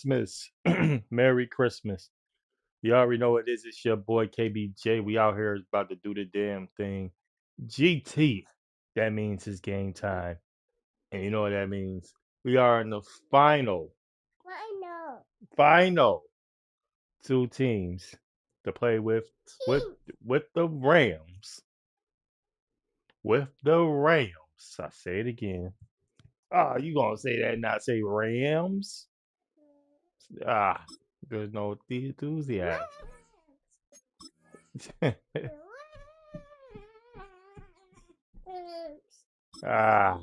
Christmas. Merry Christmas. You already know what it is. It's your boy KBJ. We out here about to do the damn thing. GT. That means it's game time. And you know what that means? We are in the final two teams to play with with the Rams. With the Rams. I say it again. Ah, you gonna say that and not say Rams? Ah, there's no enthusiasm. Ah,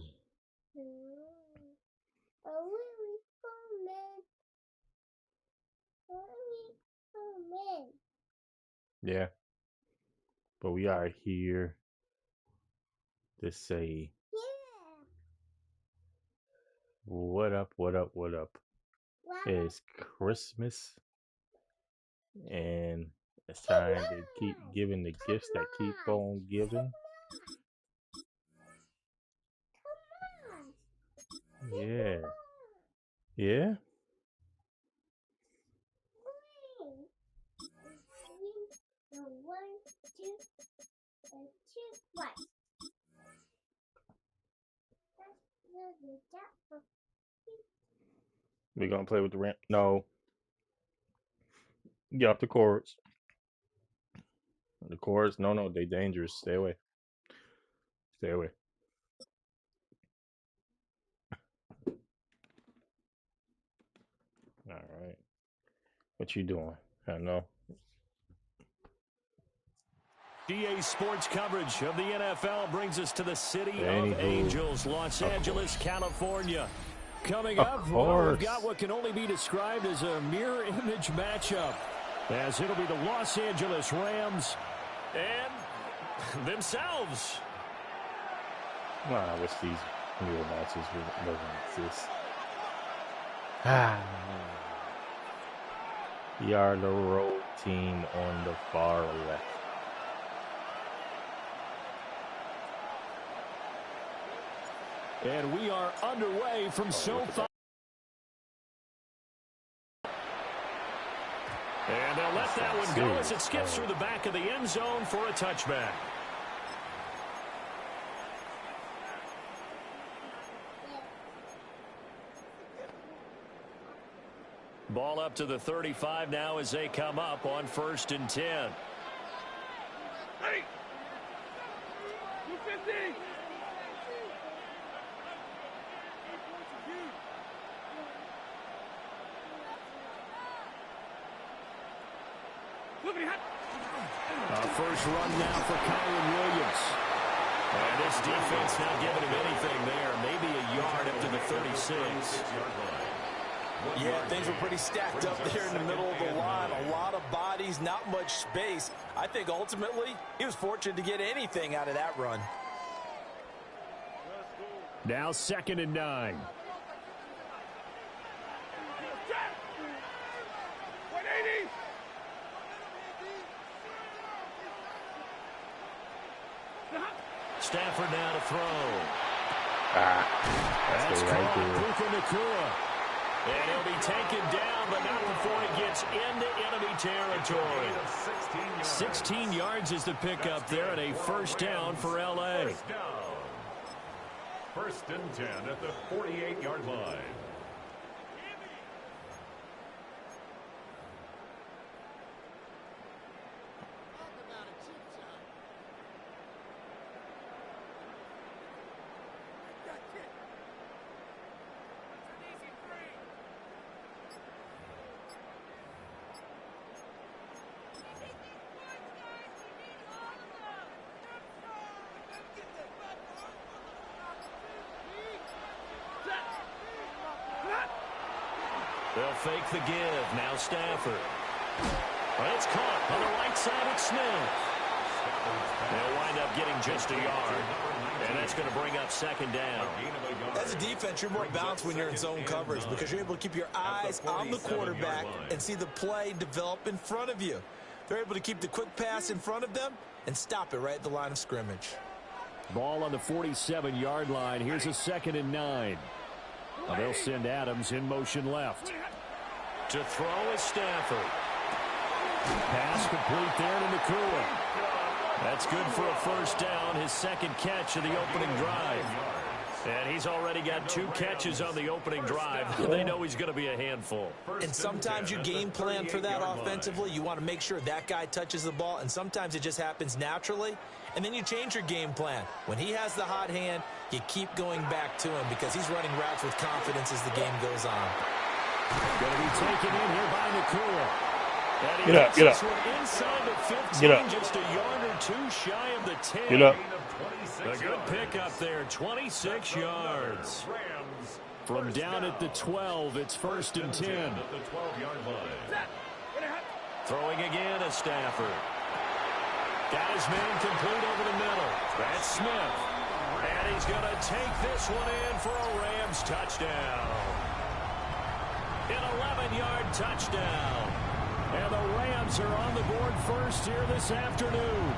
yeah. But we are here to say what up, what up, what up. It's Christmas and it's time to keep giving the gifts that keep on giving. Yeah. Yeah. We're gonna play with the ramp. No. Get off the cords. The cords, no, they dangerous. Stay away. Stay away. All right. What you doing? I know. DA Sports coverage of the NFL brings us to the city of Anywho, Angels, Los Angeles, California. Coming of up, course. we've got what can only be described as a mirror image matchup, as it'll be the Los Angeles Rams and themselves. Well, I wish these mirror matches doesn't exist. Ah. We are the road team on the far left. And we are underway from SoFi. And they'll let that one go as it skips through the back of the end zone for a touchback. Ball up to the 35 now as they come up on 1st and 10. Hey! 250! First run now for Kyron Williams. And this defense not giving him anything there. Maybe a yard up to the 36. Yeah, things were pretty stacked up there in the middle of the line. A lot of bodies, not much space. I think ultimately he was fortunate to get anything out of that run. Now 2nd and 9. Stafford now to throw. That's right there. Puka Nacua. And he'll be taken down, but not before it gets into enemy territory. 16 yards is the pickup there, and a first down for L.A. 1st and 10 at the 48-yard line. They'll fake the give. Now Stafford. But it's caught on the right side at Smith. They'll wind up getting just a yard. And that's going to bring up 2nd down. As a defense, you're more balanced when you're in zone coverage because you're able to keep your eyes on the quarterback and see the play develop in front of you. They're able to keep the quick pass in front of them and stop it right at the line of scrimmage. Ball on the 47-yard line. Here's a 2nd and 9. They'll send Adams in motion left. To throw is Stafford. Pass complete there to Nakua. That's good for a first down, his second catch of the opening drive. And he's already got 2 catches on the opening drive. They know he's going to be a handful. And sometimes you game plan for that offensively. You want to make sure that guy touches the ball, and sometimes it just happens naturally. And then you change your game plan. When he has the hot hand, you keep going back to him because he's running routes with confidence as the game goes on. Going to be taken in here by Nakua. And he Get up, get up. this one inside the 15, Get up. just a yard or 2 shy of the 10. Get up. A good pickup there, 26 yards. From down at the 12, it's 1st and 10. Throwing again is Stafford. Got his man complete over the middle. That's Smith. And he's going to take this one in for a Rams touchdown. An 11-yard touchdown. And the Rams are on the board first here this afternoon.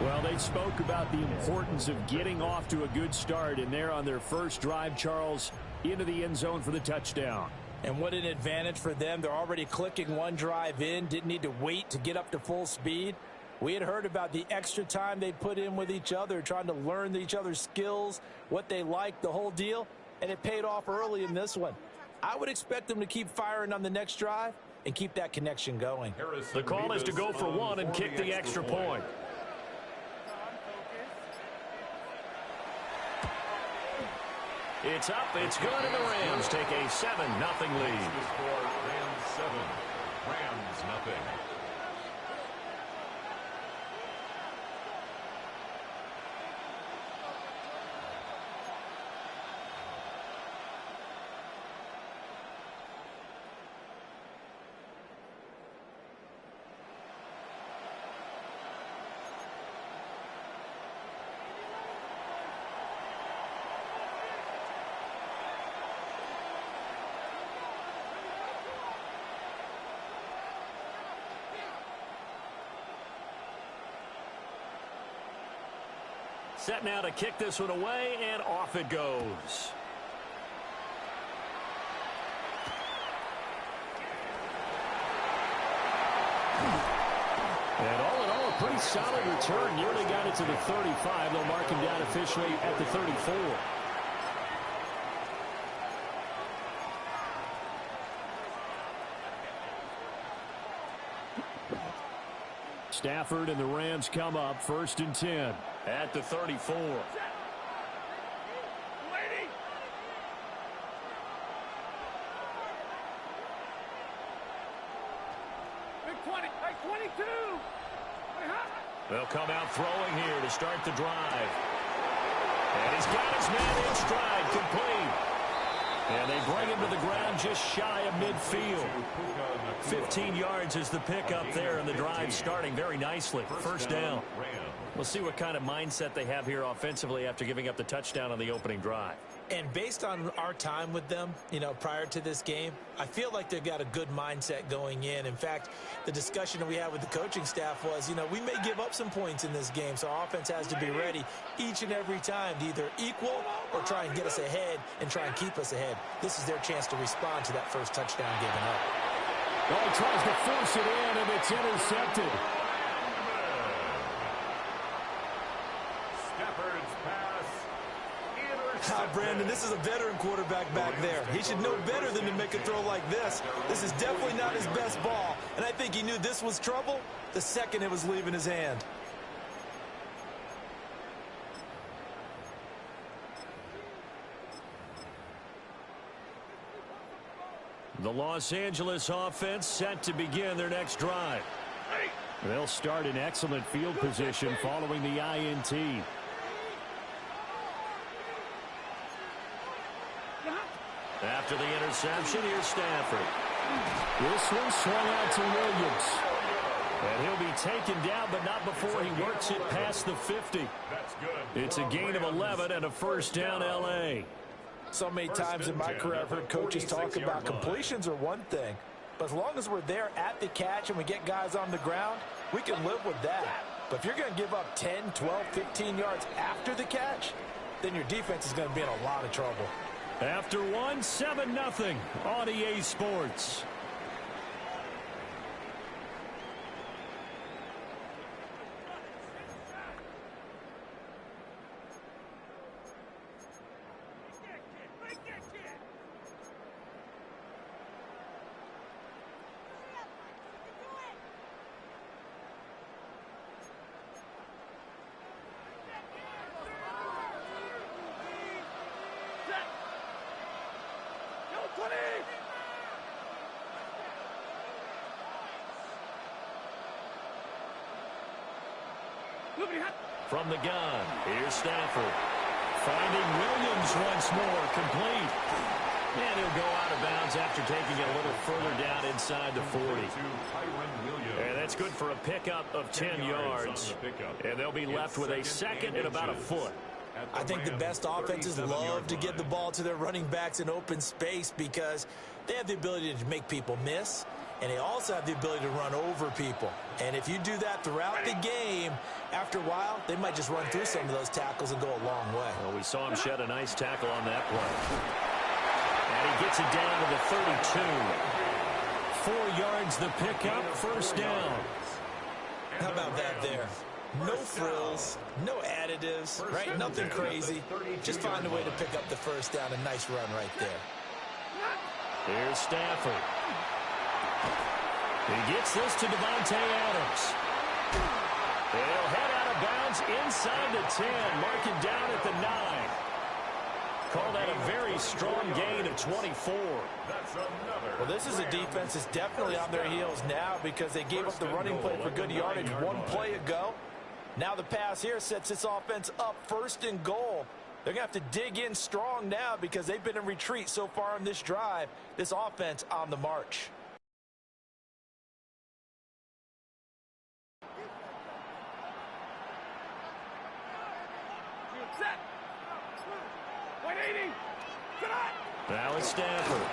Well, they spoke about the importance of getting off to a good start, and they're on their first drive, Charles, into the end zone for the touchdown. And what an advantage for them. They're already clicking one drive in, didn't need to wait to get up to full speed. We had heard about the extra time they put in with each other, trying to learn each other's skills, what they like, the whole deal, and it paid off early in this one. I would expect them to keep firing on the next drive and keep that connection going. The call is to go for 1 and kick the extra point. It's up, it's good, and the Rams take a 7-0 lead. Rams 7, Rams nothing. Set now to kick this one away, and off it goes. And all in all, a pretty solid return. Nearly got it to the 35. They'll mark him down officially at the 34. Stafford and the Rams come up 1st and 10 at the 34. They'll come out throwing here to start the drive. And he's got his man in stride, complete. And they bring him to the ground just shy of midfield. 15 yards is the pickup there, and the drive starting very nicely. First down. We'll see what kind of mindset they have here offensively after giving up the touchdown on the opening drive. And based on our time with them, prior to this game, I feel like they've got a good mindset going in. In fact, the discussion that we had with the coaching staff was, we may give up some points in this game, so our offense has to be ready each and every time to either equal or try and get us ahead and try and keep us ahead. This is their chance to respond to that first touchdown given up. Well, he tries to force it in, and it's intercepted. Brandon, this is a veteran quarterback back there. He should know better than to make a throw like this. This is definitely not his best ball, and I think he knew this was trouble the second it was leaving his hand. The Los Angeles offense set to begin their next drive. They'll start in excellent field position following the INT. After the interception, here's Stafford. This one swung out to Williams. And he'll be taken down, but not before he works it past the 50. It's a gain of 11 and a first down, L.A. So many times in my career, I've heard coaches talk about completions are one thing. But as long as we're there at the catch and we get guys on the ground, we can live with that. But if you're going to give up 10, 12, 15 yards after the catch, then your defense is going to be in a lot of trouble. After one, 7-0 on EA Sports. From the gun, here's Stafford. Finding Williams once more, complete. And he'll go out of bounds after taking it a little further down inside the 40. And that's good for a pickup of 10 yards. And they'll be left with a second and about a foot. I think the best offenses love to give the ball to their running backs in open space because they have the ability to make people miss, and they also have the ability to run over people. And if you do that throughout the game, after a while, they might just run through some of those tackles and go a long way. Well, we saw him shed a nice tackle on that play. And he gets it down to the 32. 4 yards the pickup, first down. How about that there? No frills, no additives, right? Nothing crazy. Just find a way to pick up the first down. A nice run right there. Here's Stafford. He gets this to Devontae Adams. They'll head out of bounds inside the 10. Mark it down at the 9. Call that a very strong gain of 24. Well, this is a defense that's definitely on their heels now because they gave up the running play for good yardage one play ago. Now the pass here sets this offense up first and goal. They're going to have to dig in strong now because they've been in retreat so far in this drive. This offense on the march. Now it's Stafford.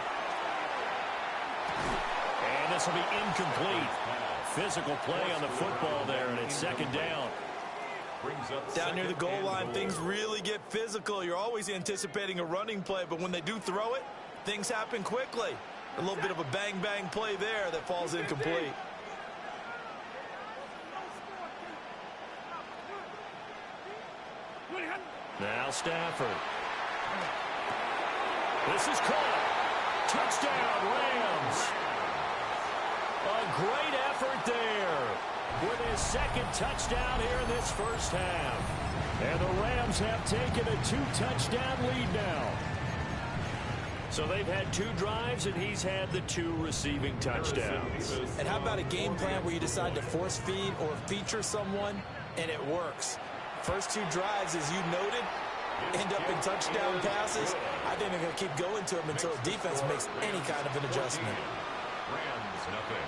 And this will be incomplete. Physical play on the football there, and it's second down. Down near the goal line, things really get physical. You're always anticipating a running play, but when they do throw it, things happen quickly. A little bit of a bang-bang play there that falls incomplete. Now Stafford. This is caught. Touchdown, Rams. A great effort there with his second touchdown here in this first half. And the Rams have taken a 2-touchdown lead now. So they've had 2 drives, and he's had the 2 receiving touchdowns. And how about a game plan where you decide to force feed or feature someone, and it works? First 2 drives, as you noted, end up in touchdown passes. I think they're going to keep going to them until the defense makes any kind of an adjustment. Rams nothing.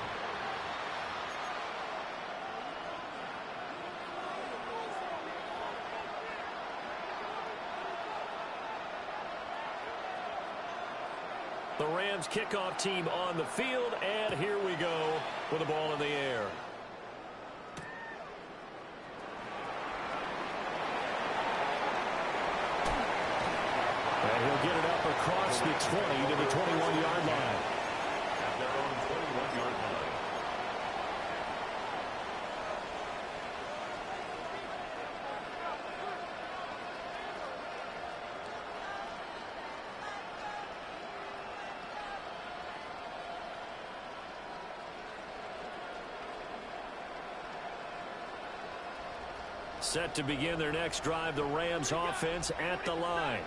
The Rams kickoff team on the field, and here we go with the ball in the air. And he'll get it up across the 20 to the 21-yard line. At their own 21-yard line. Set to begin their next drive, the Rams offense at the line.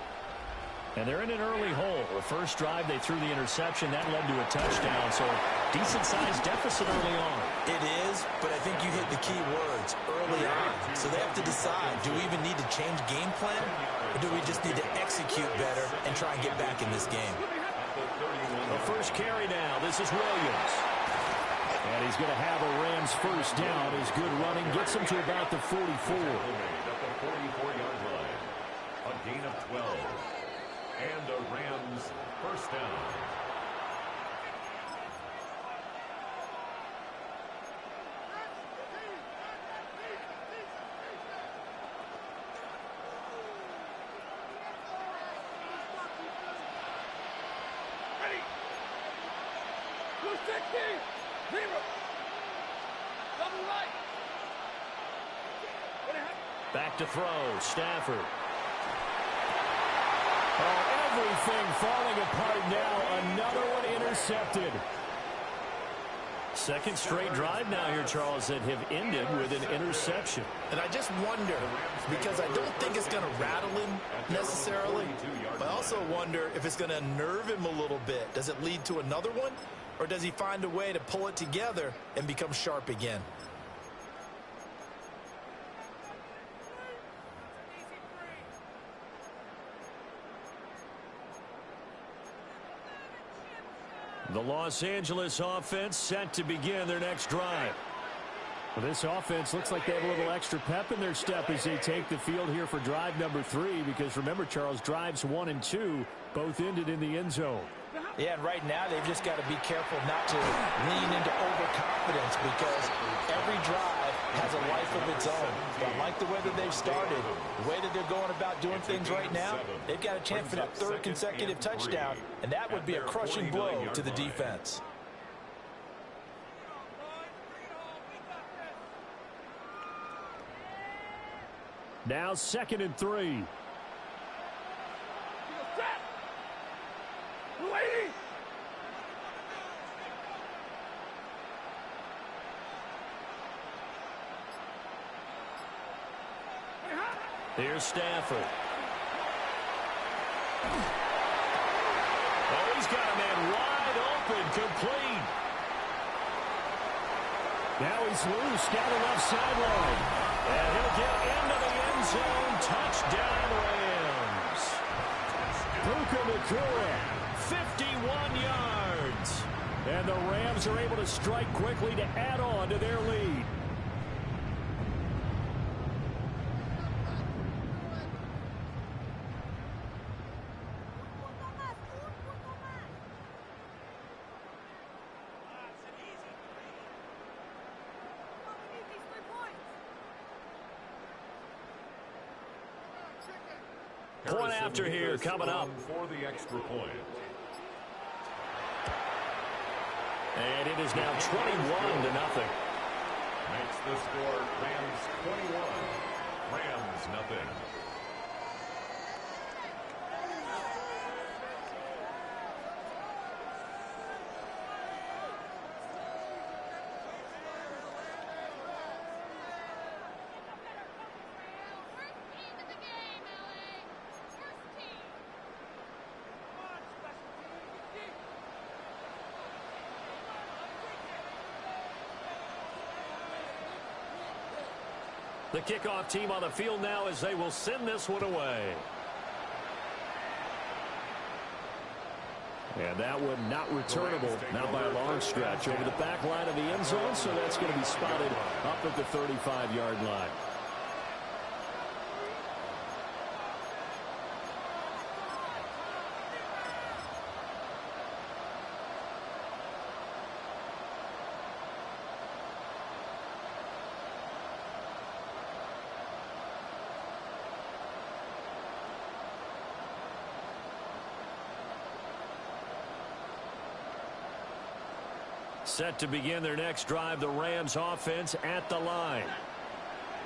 And they're in an early hole. The first drive, they threw the interception. That led to a touchdown, so decent-sized deficit early on. It is, but I think you hit the key words early on. So they have to decide, do we even need to change game plan, or do we just need to execute better and try and get back in this game? The first carry now. This is Williams. And he's going to have a Rams first down. His good running gets him to about the 44. At the 44-yard line. A gain of 12. And a Rams first down. Back to throw, Stafford. Oh, everything falling apart now. Another one intercepted. Second straight drive now here, Charles, that have ended with an interception. And I just wonder, because I don't think it's going to rattle him necessarily, but I also wonder if it's going to unnerve him a little bit. Does it lead to another one, or does he find a way to pull it together and become sharp again? The Los Angeles offense set to begin their next drive. Well, this offense looks like they have a little extra pep in their step as they take the field here for drive number 3, because remember, Charles, drives 1 and 2 both ended in the end zone. Yeah, and right now they've just got to be careful not to lean into overconfidence, because every drive has a life of its own. But I like the way that they've started, the way that they're going about doing things right now. They've got a chance for that 3rd consecutive touchdown, and that would be a crushing blow to the defense. Now 2nd and 3. Here's Stafford. Oh, he's got a man wide open, complete. Now he's loose down the left sideline. And he'll get into the end zone. Touchdown, Rams. Puka Nacua, 51 yards. And the Rams are able to strike quickly to add on to their lead. Point after here coming up. For the extra point. And it is now 21-0. Makes the score Rams 21. Rams nothing. The kickoff team on the field now as they will send this one away. And that one not returnable, not by a long stretch, over the back line of the end zone, so that's going to be spotted up at the 35-yard line. Set to begin their next drive, the Rams offense at the line.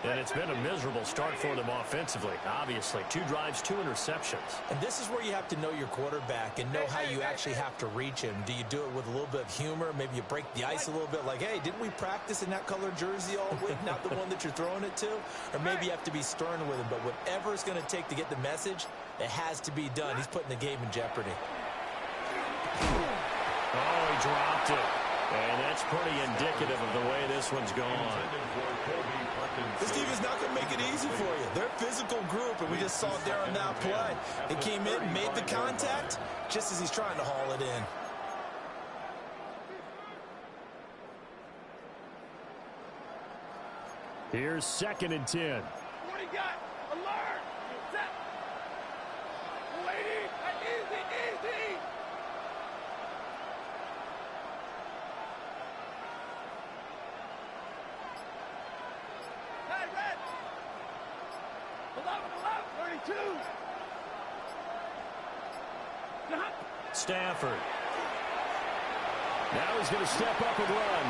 And it's been a miserable start for them offensively, obviously. 2 drives, 2 interceptions. And this is where you have to know your quarterback and know how you actually have to reach him. Do you do it with a little bit of humor? Maybe you break the ice a little bit, like, hey, didn't we practice in that color jersey all week, not the one that you're throwing it to? Or maybe you have to be stern with him. But whatever it's going to take to get the message, it has to be done. He's putting the game in jeopardy. Oh, he dropped it. And that's pretty indicative of the way this one's gone. This team is not going to make it easy for you. They're a physical group, and we just saw there on that play. They came in, made the contact, just as he's trying to haul it in. Here's 2nd and 10. What do you got? Alert! Set! Waiting! Easy, easy! Hey, red! 11, 32! Stafford. Now he's going to step up and run.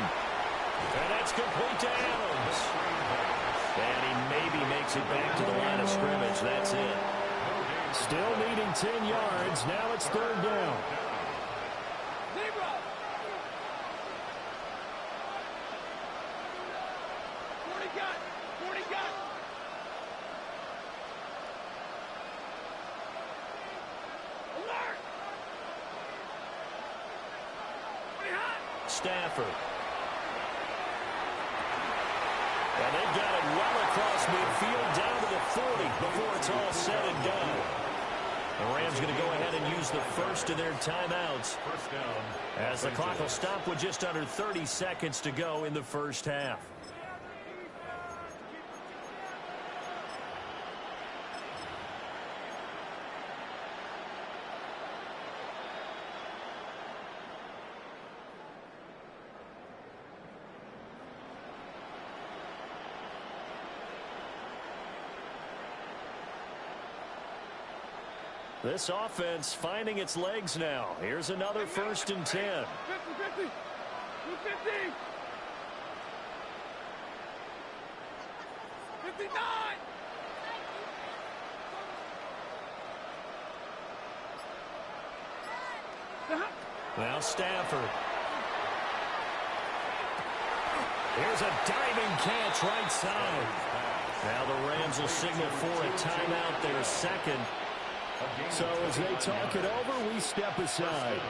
And that's complete to Adams. And he maybe makes it back to the line of scrimmage. That's it. Still needing 10 yards. Now it's third down. Zero. 40 got. 40 got. Alert. 40 hot. Stafford. And they got it well across midfield down to the 40 before it's all said and done. The Rams going to go ahead and use the first of their timeouts as the clock will stop with just under 30 seconds to go in the first half. This offense finding its legs now. Here's another 1st and 10. 50, 50. 250. 59. Now Stafford. Here's a diving catch right side. Now the Rams will signal for a timeout, their second. So as they talk it over, we step aside.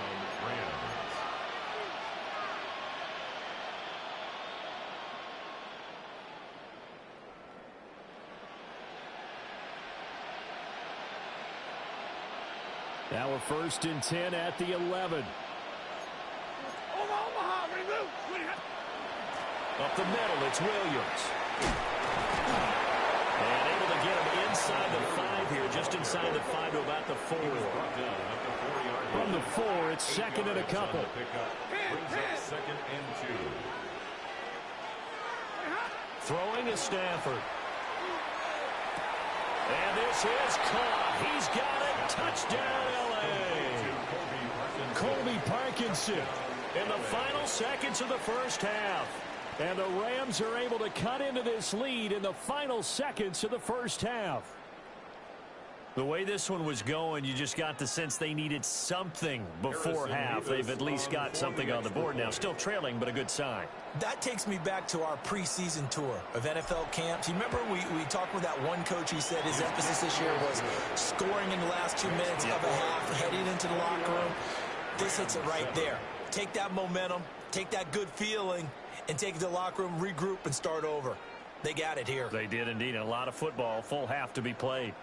Now we're 1st and 10 at the 11. Omaha, ready to move. Up the middle, it's Williams. And able to get him inside the 5 here, just inside the 5 to about the 4. From the 4, it's 2nd and a couple. Second and 2. Throwing is Stafford. And this is caught. He's got it. Touchdown, L.A. Colby Parkinson in the final seconds of the first half. And the Rams are able to cut into this lead in the final seconds of the first half. The way this one was going, you just got the sense they needed something before half. They've at least got something on the board now. Still trailing, but a good sign. That takes me back to our preseason tour of NFL camps. You remember we talked with that one coach. He said his emphasis this year was scoring in the last 2 minutes of a half, heading into the locker room. This hits it right there. Take that momentum, take that good feeling, and take it to the locker room, regroup, and start over. They got it here. They did indeed. A lot of football, full half to be played.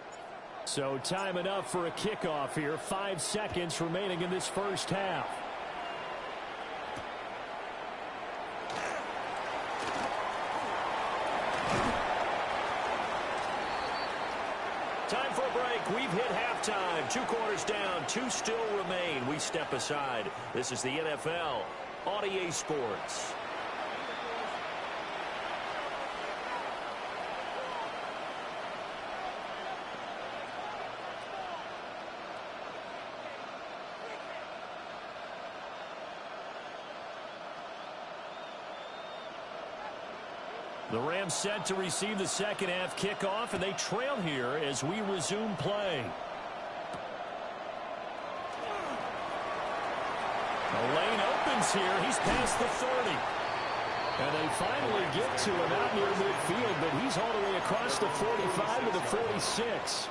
So time enough for a kickoff here. 5 seconds remaining in this first half. Time for a break. We've hit halftime. 2 quarters down. 2 still remain. We step aside. This is the NFL on EA Sports. The Rams set to receive the second half kickoff, and they trail here as we resume play. The lane opens here. He's past the 30. And they finally get to him out near midfield, but he's all the way across the 45 to the 46.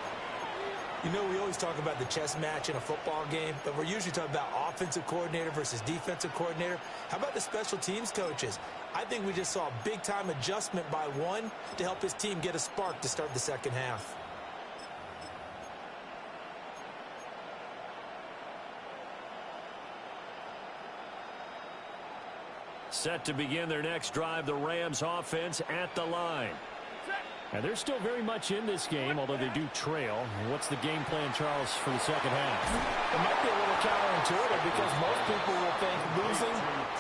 You know, we always talk about the chess match in a football game, but we're usually talking about offensive coordinator versus defensive coordinator. How about the special teams coaches? I think we just saw a big-time adjustment by one to help his team get a spark to start the second half. Set to begin their next drive, the Rams offense at the line. And they're still very much in this game, although they do trail. What's the game plan, Charles, for the second half? It might be a little counterintuitive because most people will think losing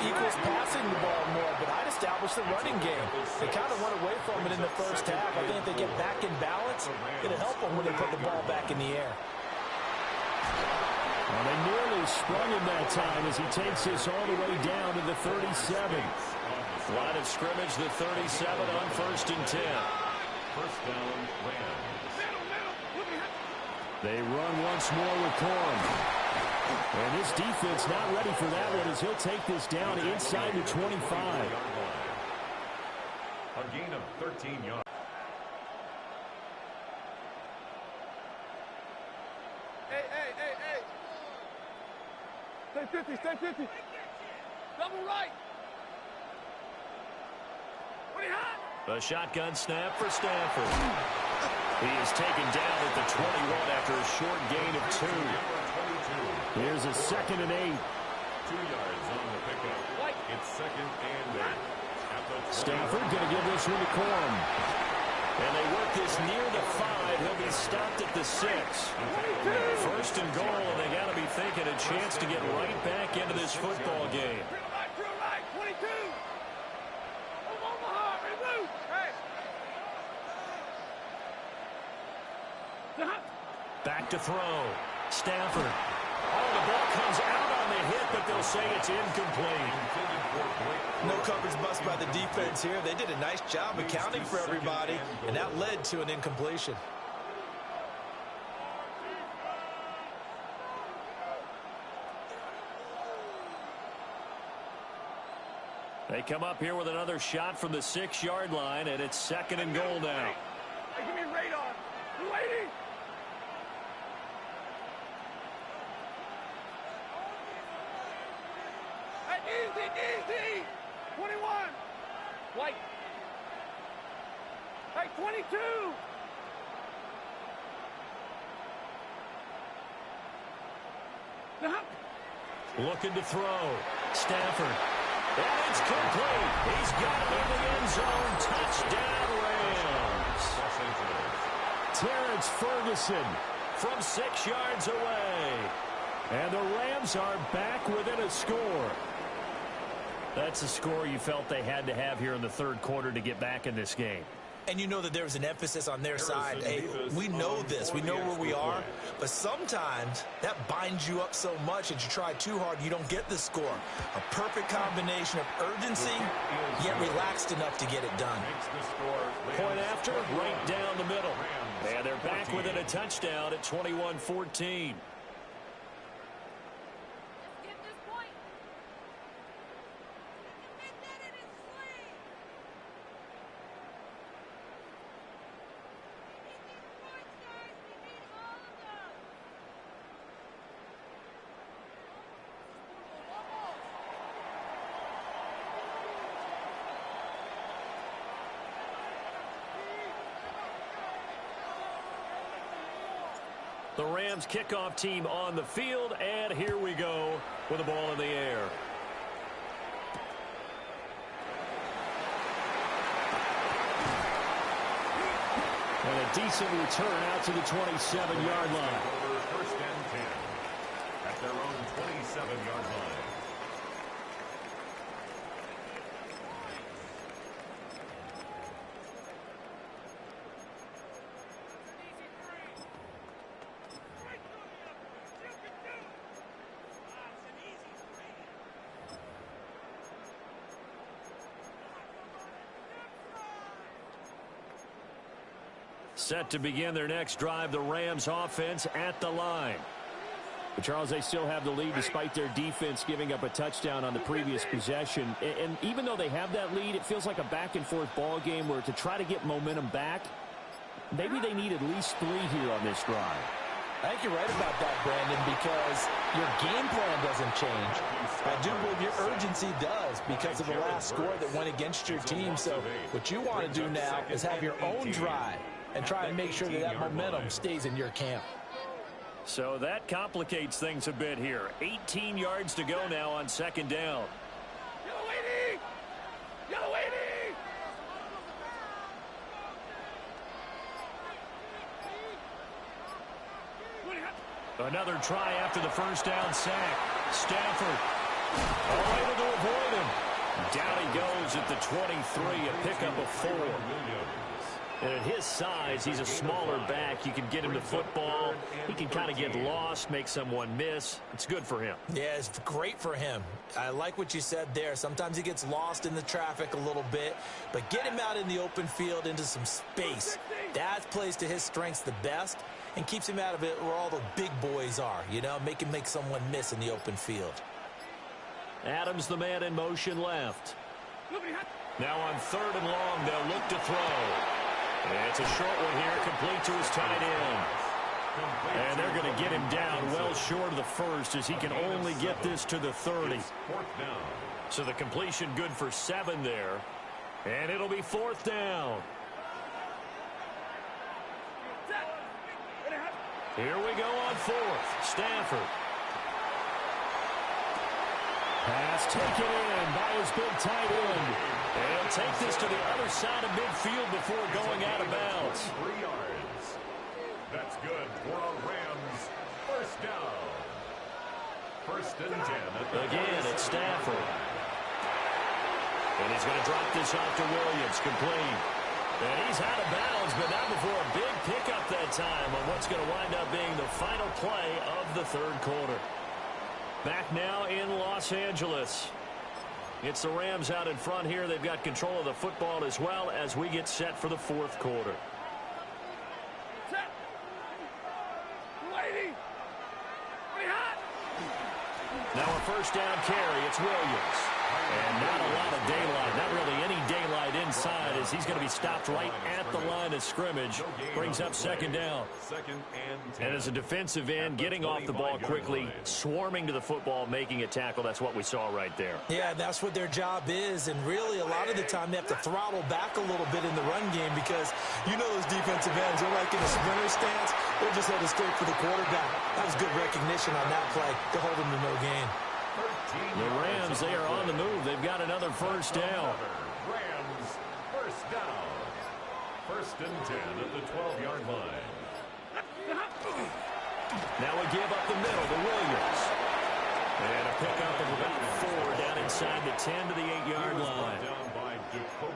equals passing the ball more, but I'd establish the running game. They kind of went away from it in the first half. I think if they get back in balance, it'll help them when they put the ball back in the air. Well, they nearly sprung him that time as he takes this all the way down to the 37. Line of scrimmage, the 37 on 1st and 10. First down, Rams. They run once more with Corum. And this defense not ready for that one as he'll take this down inside the 25. A gain of 13 yards. Hey. Stay 50, stay 50. Double right. Pretty hot. A shotgun snap for Stafford. He is taken down at the 21 after a short gain of 2. Here's a 2nd and 8. 2 yards on the pickup. It's 2nd and 8. Stafford going to give this one to Corum. And they work this near the 5. He'll be stopped at the 6. 1st and goal, and they got to be thinking a chance to get right back into this football game. Right, 22. Omaha, remove. Hey. Back to throw. Stafford. Oh, the ball comes out on the hit, but they'll say it's incomplete. No coverage bust by the defense here. They did a nice job accounting for everybody, and that led to an incompletion. They come up here with another shot from the 6-yard line, and it's 2nd and goal now. Hey, give me radar. You waiting? Easy. 21. White. Hey, 22. Looking to throw. Stafford. And it's complete. He's got it in the end zone. Touchdown, Rams. Terrence Ferguson from 6 yards away. And the Rams are back within a score. That's a score you felt they had to have here in the 3rd quarter to get back in this game. And you know that there was an emphasis on their side. Hey, we know this. We know where we are. But sometimes that binds you up so much that you try too hard, you don't get the score. A perfect combination of urgency, yet relaxed enough to get it done. Point after, right down the middle. And they're back within a touchdown at 21-14. The Rams kickoff team on the field, and here we go with the ball in the air. And a decent return out to the 27-yard line. First and 10 at their own 27-yard line. Set to begin their next drive, the Rams offense at the line. But Charles, they still have the lead despite their defense giving up a touchdown on the previous possession. And even though they have that lead, it feels like a back-and-forth ball game where to try to get momentum back, maybe they need at least 3 here on this drive. I think you're right about that, Brandon, because your game plan doesn't change. I do believe your urgency does because of the last score that went against your team. So what you want to do now is have your own drive and try and make sure that that momentum stays in your camp. So that complicates things a bit here. 18 yards to go now on 2nd down. Yellow 80! Another try after the first down sack. Stafford able to avoid him. Down he goes at the 23, a pickup of 4. And at his size, he's a smaller back. You can get him the football. He can kind of get lost, make someone miss. It's good for him. Yeah, it's great for him. I like what you said there. Sometimes he gets lost in the traffic a little bit, but get him out in the open field into some space. That plays to his strengths the best and keeps him out of it where all the big boys are, you know, make him make someone miss in the open field. Adams, the man in motion left. Now on 3rd and long, they'll look to throw. And it's a short one here, complete to his tight end. And they're going to get him down well short of the first as he can only get this to the 30. So the completion good for 7 there. And it'll be 4th down. Here we go on 4th. Stafford. Pass taken in by his big tight end. And he'll take this to the other side of midfield before going out of bounds. 3 yards. That's good for a Rams first down. 1st and 10. Again, it's Stafford. And he's going to drop this off to Williams, complete. And he's out of bounds, but not before a big pickup that time on what's going to wind up being the final play of the 3rd quarter. Back now in Los Angeles. It's the Rams out in front here. They've got control of the football as well as we get set for the 4th quarter. Set. Lady. Now a 1st down carry. It's Williams. And not a lot of daylight. Not really any daylight inside as he's going to be stopped right at the line of scrimmage. Brings up 2nd down. And as a defensive end, getting off the ball quickly, swarming to the football, making a tackle. That's what we saw right there. Yeah, that's what their job is. And really, a lot of the time, they have to throttle back a little bit in the run game because you know those defensive ends, they're like in a sprinter stance. They're just headed straight for the quarterback. That was good recognition on that play to hold him to no gain. The Rams, they are on the move. They've got another 1st down. Rams first down. 1st and 10 at the 12-yard line. Now we give up the middle to Williams. And a pickup of about 4 down inside the 10 to the 8-yard line.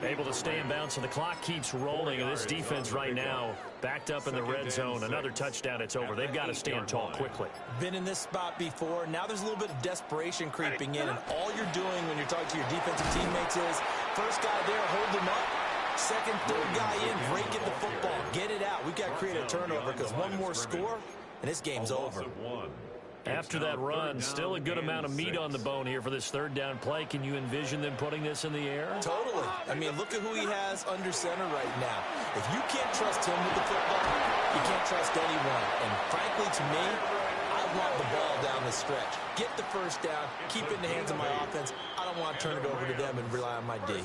Able to stay in bounds, and the clock keeps rolling. And this defense right now backed up in the red zone. Another touchdown, it's over. They've got to stand tall quickly. Been in this spot before. Now there's a little bit of desperation creeping in. And all you're doing when you're talking to your defensive teammates is, first guy there, hold him up. Second, 3rd guy in, break at the football. Get it out. We've got to create a turnover because one more score, and this game's over. After that run, still a good amount of meat on the bone here for this 3rd down play. Can you envision them putting this in the air? Totally. I mean, look at who he has under center right now. If you can't trust him with the football, you can't trust anyone. And frankly, to me, I want the ball down the stretch. Get the 1st down, keep it in the hands of my offense. I don't want to turn it over to them and rely on my D.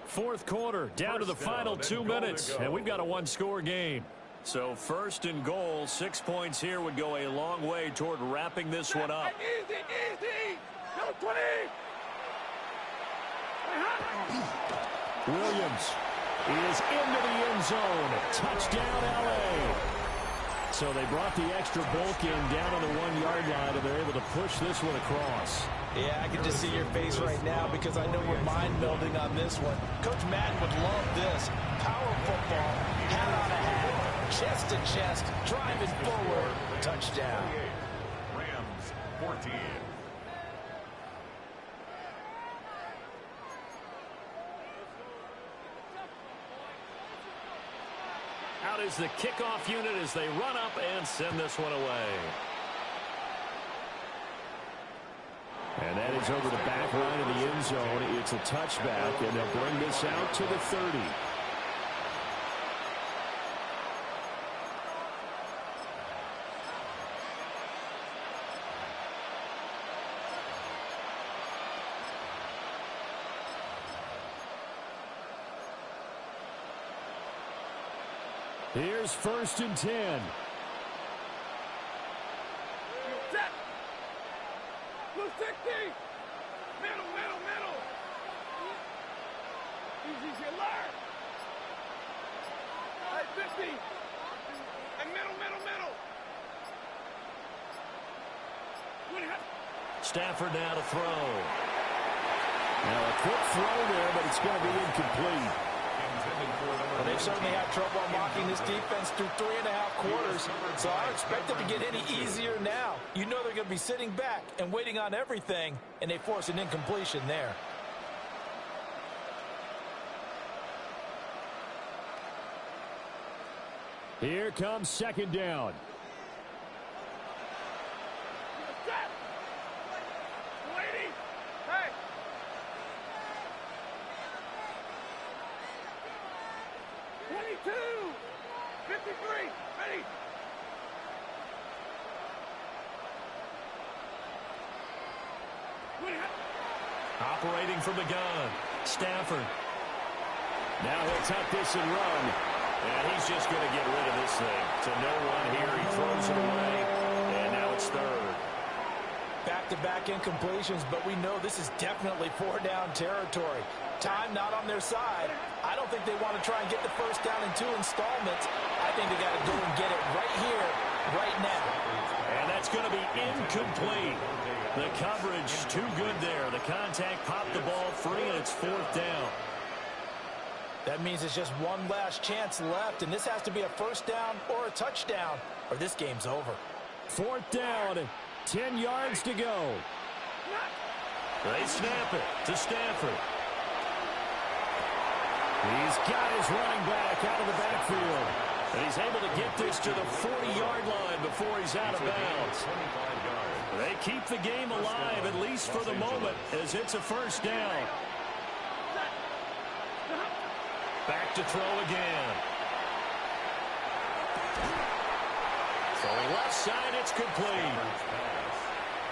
4th quarter, down to the final 2 minutes, and we've got a 1-score game. So 1st and goal, 6 points here would go a long way toward wrapping this one up. Easy, easy. No 20. Williams is into the end zone. Touchdown, L.A. So they brought the extra bulk in down on the 1-yard line, and they're able to push this one across. Yeah, I can just see your face right now because I know we're mind-melding on this one. Coach Madden would love this. Power football, hat on a hat, chest to chest, driving forward, touchdown. Rams 14. Out is the kickoff unit as they run up and send this one away. And that is over the back line of the end zone. It's a touchback, and they'll bring this out to the 30. Here's 1st and 10. Set. Blue 60. Middle, middle, middle. Easy, alert. All right, 50. And middle, middle, middle. Stafford now to throw. Now a quick throw there, but it's going to be incomplete. Well, they've certainly had trouble unlocking this defense through 3.5 quarters, so I don't expect it to get any easier now. You know they're going to be sitting back and waiting on everything, and they force an incompletion there. Here comes second down. Waiting. Hey. '22. 53. Ready. Operating from the gun, Stafford. Now he'll tuck this and run. And he's just going to get rid of this thing. To no one here. He throws it away. And now it's third. Back-to-back incompletions, but we know this is definitely 4-down territory. Time not on their side. I don't think they want to try and get the first down in 2 installments. I think they got to go and get it right here, right now. And that's going to be incomplete. The coverage too good there. The contact popped the ball free, and it's 4th down. That means it's just one last chance left, and this has to be a first down or a touchdown, or this game's over. 4th down, 10 yards to go. They snap it to Stafford. He's got his running back out of the backfield. And he's able to get this to the 40-yard line before he's out of bounds. They keep the game alive, at least for the moment, as it's a first down. Back to throw again. Throwing left side, it's complete.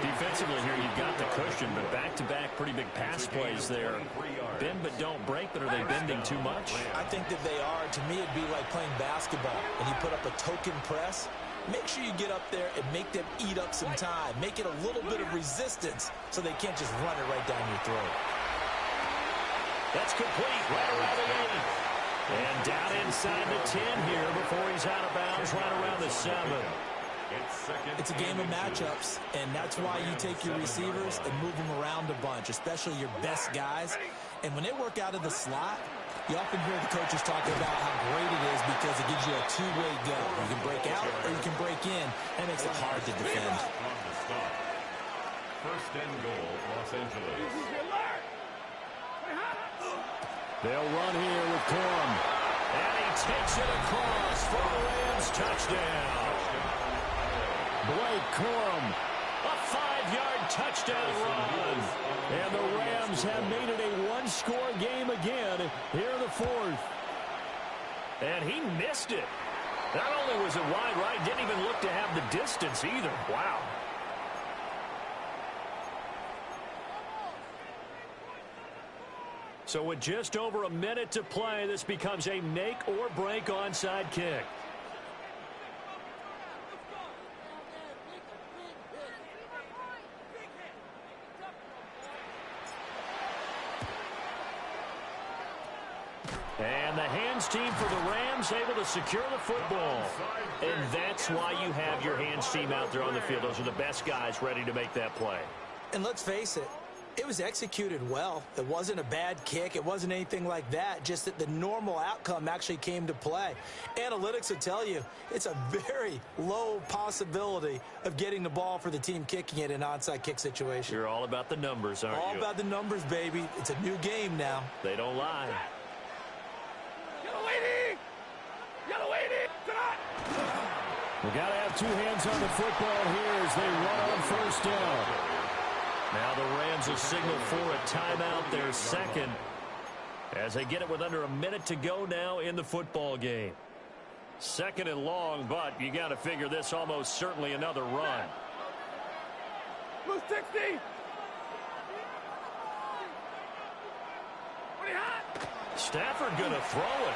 Defensively here, you've got the cushion, but back-to-back pretty big pass plays there. Bend but don't break, but are they bending too much? I think that they are. To me, it'd be like playing basketball. When you put up a token press, make sure you get up there and make them eat up some time. Make it a little bit of resistance so they can't just run it right down your throat. That's complete right around the 8. And down inside the 10 here before he's out of bounds right around the 7. It's a game of matchups, and that's why you take your receivers and move them around a bunch, especially your best guys. And when they work out of the slot, you often hear the coaches talking about how great it is because it gives you a two-way go. You can break out or you can break in. That makes it hard to defend. First and goal, Los Angeles. They'll run here with Corum. And he takes it across for the Rams touchdown. Blake Corum, a 5-yard touchdown run. And the Rams have made it a one-score game again here in the 4th. And he missed it. Not only was it wide right, didn't even look to have the distance either. Wow. So with just over a minute to play, this becomes a make-or-break onside kick. And the hands team for the Rams able to secure the football. And that's why you have your hands team out there on the field. Those are the best guys ready to make that play. And let's face it, it was executed well. It wasn't a bad kick. It wasn't anything like that. Just that the normal outcome actually came to play. Analytics will tell you it's a very low possibility of getting the ball for the team kicking it in an onside kick situation. You're all about the numbers, aren't you? All about the numbers, baby. It's a new game now. They don't lie. Yellow 80! Yellow 80! We got to have two hands on the football here as they run on first down. Now the Rams will signal for a timeout, their second, as they get it with under a minute to go now in the football game. Second and long, but you got to figure this almost certainly another run. Blue 60! Stafford going to throw it.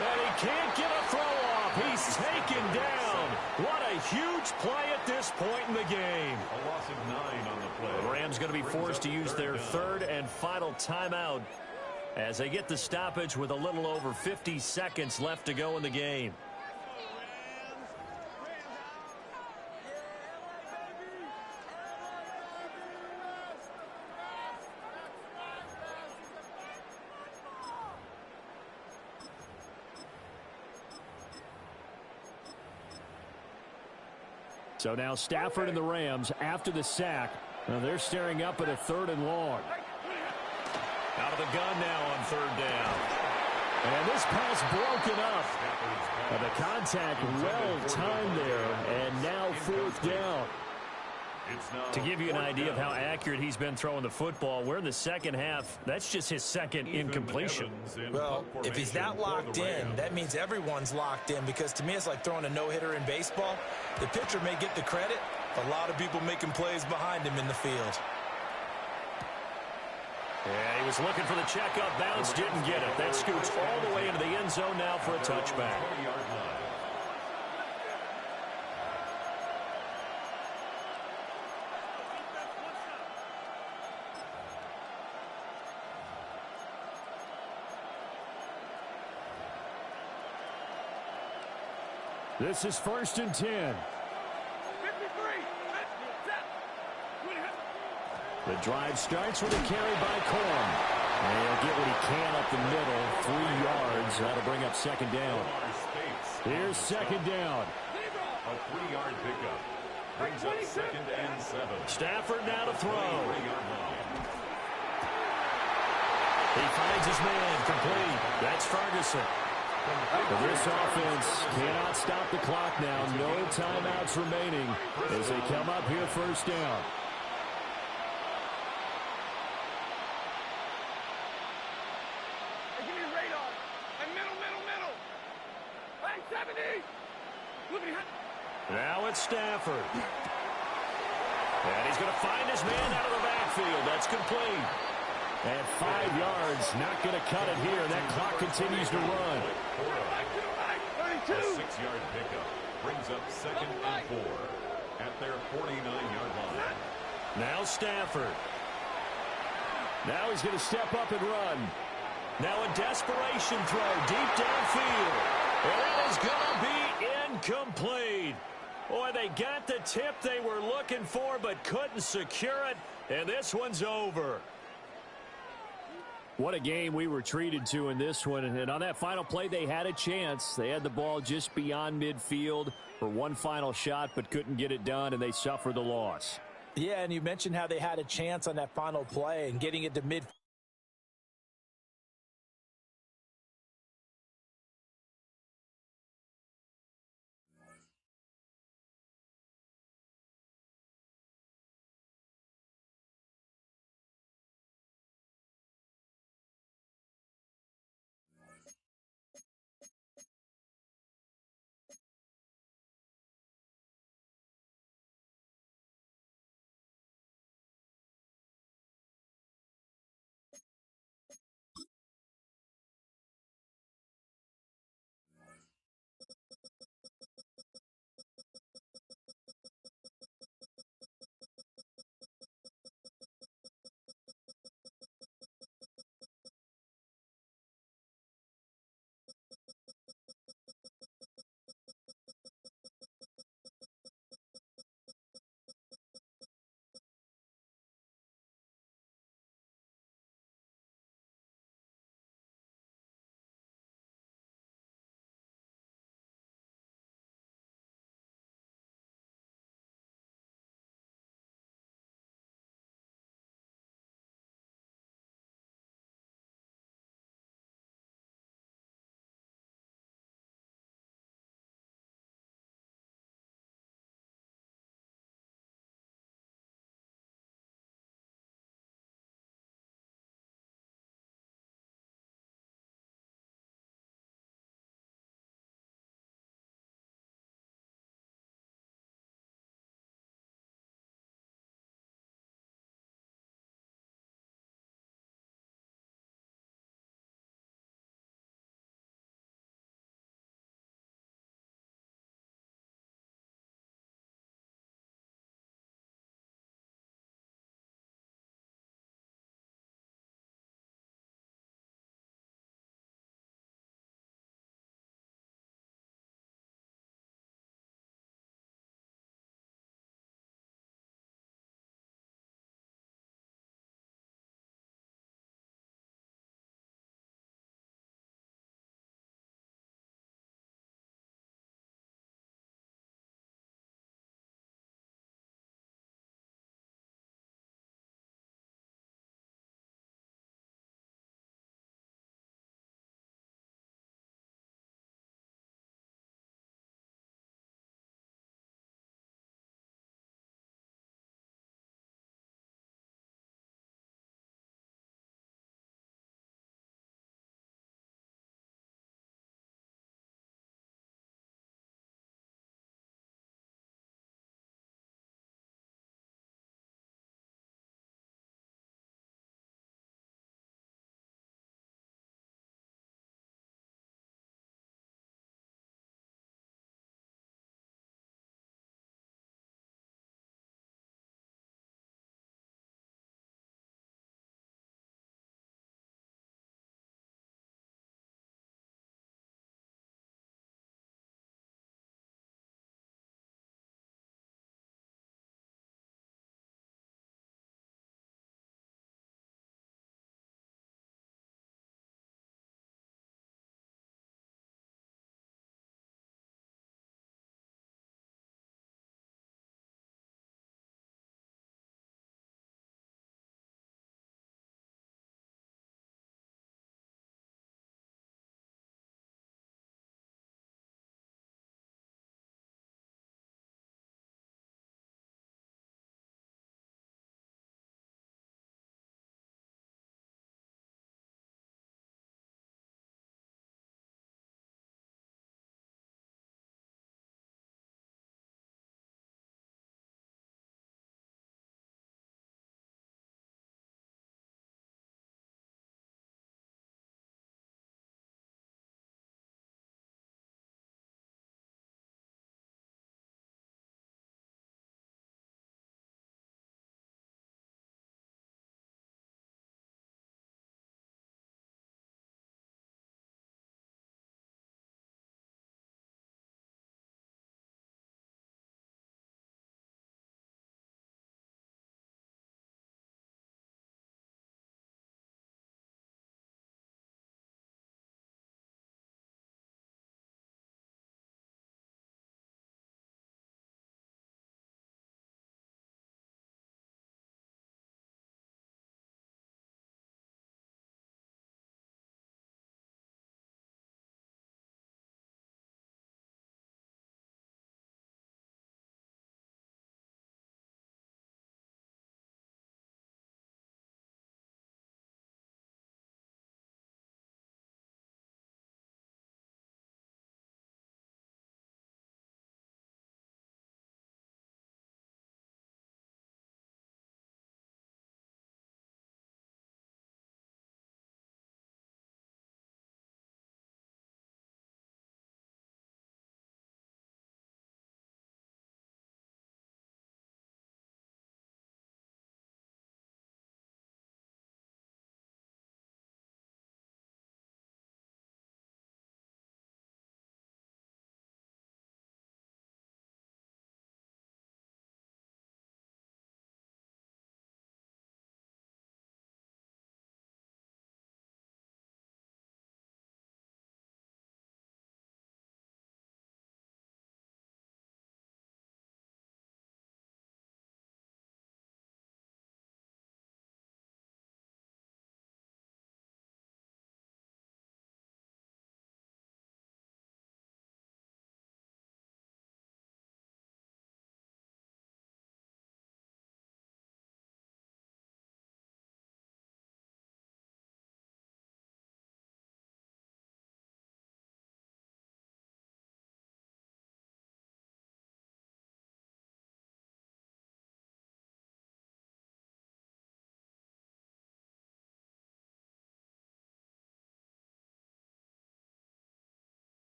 And he can't get a throw off. He's taken down. What a huge play at this point in the game. A loss of 9 on the play. The Rams going to be forced to use their third and final timeout as they get the stoppage with a little over 50 seconds left to go in the game. So now Stafford and the Rams after the sack. Now they're staring up at a 3rd and long. Out of the gun now on 3rd down. And this pass broken up. The contact well timed there, and now 4th down. To give you an idea of how accurate he's been throwing the football, we're in the second half. That's just his 2nd incompletion. Well, if he's that locked in, that means everyone's locked in, because to me it's like throwing a no-hitter in baseball. The pitcher may get the credit, a lot of people making plays behind him in the field. Yeah, he was looking for the checkup bounce, didn't get it. That scoots all the way into the end zone now for a touchback. This is 1st and 10. 53. The drive starts with a carry by Corn. And he'll get what he can up the middle, 3 yards. That'll bring up 2nd down. Here's 2nd down. A 3-yard pickup brings up 2nd and 7. Stafford now to throw. He finds his man, complete. That's Ferguson. But this offense cannot stop the clock now. No timeouts remaining as they come up here 1st down. Give me radar. And middle. Hey, 70. Look at him. Now it's Stafford. And he's going to find his man out of the backfield. That's complete. At 5 yards, not going to cut it here. That clock continues to run. A 6-yard pickup brings up 2nd and 4 at their 49-yard line. Now Stafford. Now he's going to step up and run. Now a desperation throw deep downfield. And that is going to be incomplete. Boy, they got the tip they were looking for but couldn't secure it. And this one's over. What a game we were treated to in this one. And on that final play, they had a chance. They had the ball just beyond midfield for one final shot, but couldn't get it done, and they suffered the loss. Yeah, and you mentioned how they had a chance on that final play and getting it to midfield.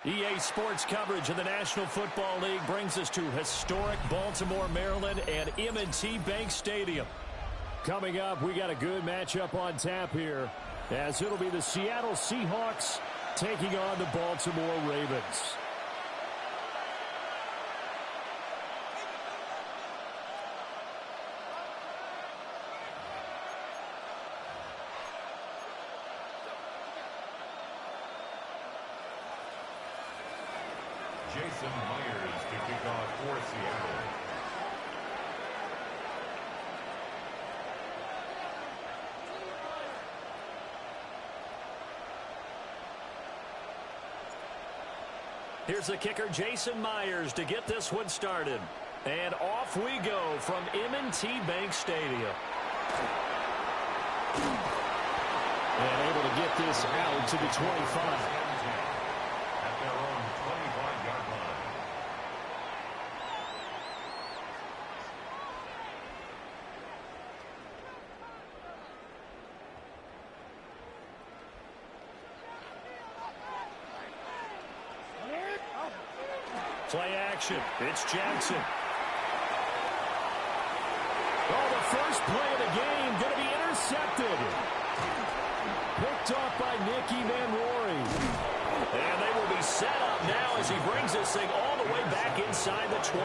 EA Sports coverage of the National Football League brings us to historic Baltimore, Maryland, and M&T Bank Stadium. Coming up, we got a good matchup on tap here, as it'll be the Seattle Seahawks taking on the Baltimore Ravens. Jason Myers to kick off for Seattle. Here's the kicker, Jason Myers, to get this one started. And off we go from M&T Bank Stadium. And able to get this out to the 25. At their own 25-yard line. Play action. It's Jackson. Oh, the first play of the game going to be intercepted. Picked off by Nicky Manrory. And they will be set up now as he brings this thing all the way back inside the 20.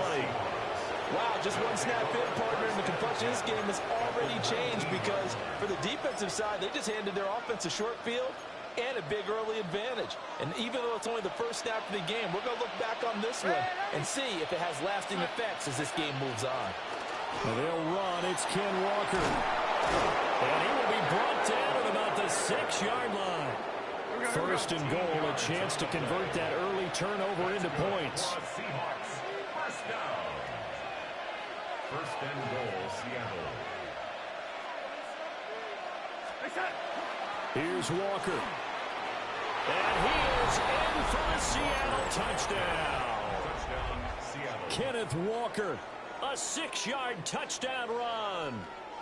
Wow, just one snap in, partner, and the complexion of this game has already changed because for the defensive side, they just handed their offense a short field and a big early advantage. And even though it's only the first snap of the game, we're going to look back on this one and see if it has lasting effects as this game moves on. Well, they'll run. It's Ken Walker. And he will be brought down at about the 6-yard line. First and goal, a chance to convert that early turnover into points. Seahawks, first down. First and goal, Seattle. Here's Walker. And he is in for the Seattle touchdown. Touchdown, Seattle. Kenneth Walker, a 6-yard touchdown run.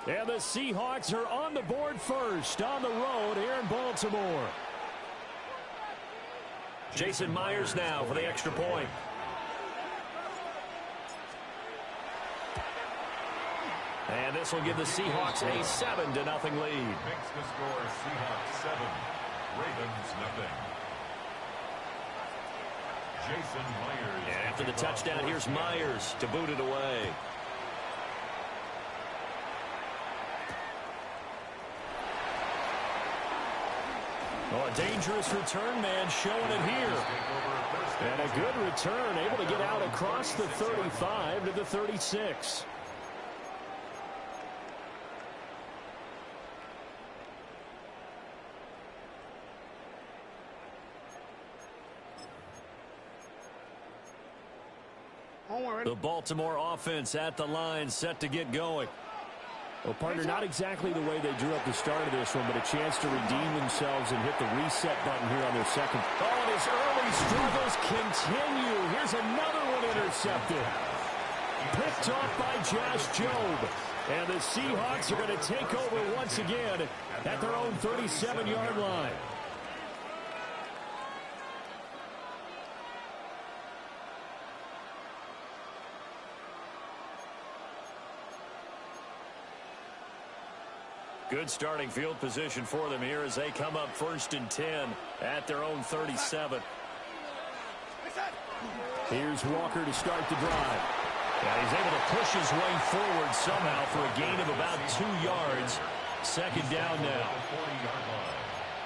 And the Seahawks are on the board first on the road here in Baltimore. Jason Myers now for the extra point. And this will give the Seahawks a 7-0 lead. Makes the score Seahawks 7, Ravens nothing. Jason Myers. And after the touchdown, here's Myers to boot it away. Oh, a dangerous return man showing it here. And a good return, able to get out across the 35 to the 36. The Baltimore offense at the line, set to get going. Well, partner, not exactly the way they drew up the start of this one, but a chance to redeem themselves and hit the reset button here on their second. Oh, and his early struggles continue. Here's another one intercepted. Picked off by Josh Jobe. And the Seahawks are going to take over once again at their own 37-yard line. Good starting field position for them here as they come up 1st and 10 at their own 37. Here's Walker to start the drive. And he's able to push his way forward somehow for a gain of about 2 yards. Second down now.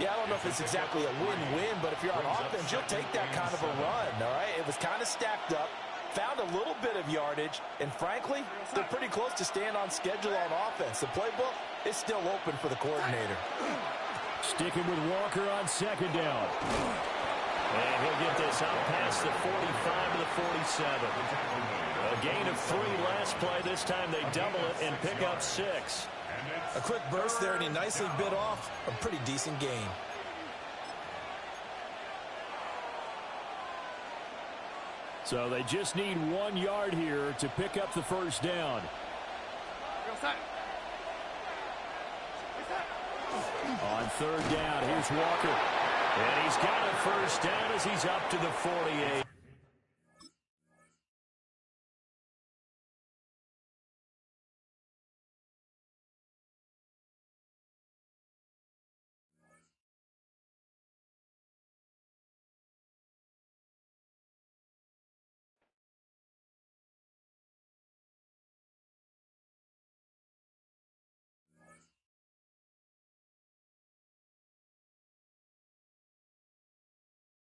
Yeah, I don't know if it's exactly a win-win, but if you're on offense, you'll take that kind of a run, all right? It was kind of stacked up. Found a little bit of yardage, and frankly, they're pretty close to staying on schedule on offense. The playbook is still open for the coordinator. Sticking with Walker on second down. And he'll get this out past the 45 to the 47. A gain of 3 last play. This time they double it and pick up 6. A quick burst there, and he nicely bit off a pretty decent gain. So they just need 1 yard here to pick up the first down. On third down, here's Walker. And he's got a first down as he's up to the 48.